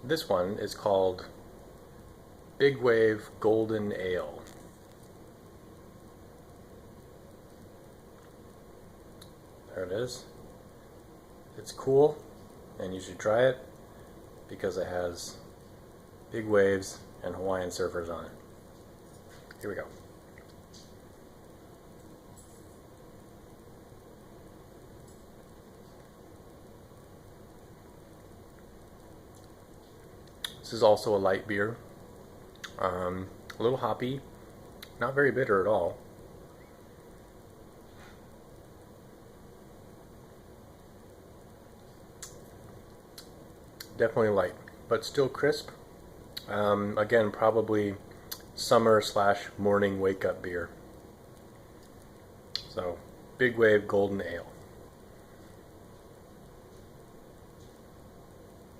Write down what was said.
This one is called Big Wave Golden Ale. There it is. It's cool, and you should try it because it has big waves and Hawaiian surfers on it. Here we go. This is also a light beer. A little hoppy, not very bitter at all. Definitely light, but still crisp. Again, probably summer/morning wake-up beer. So, Big Wave Golden Ale.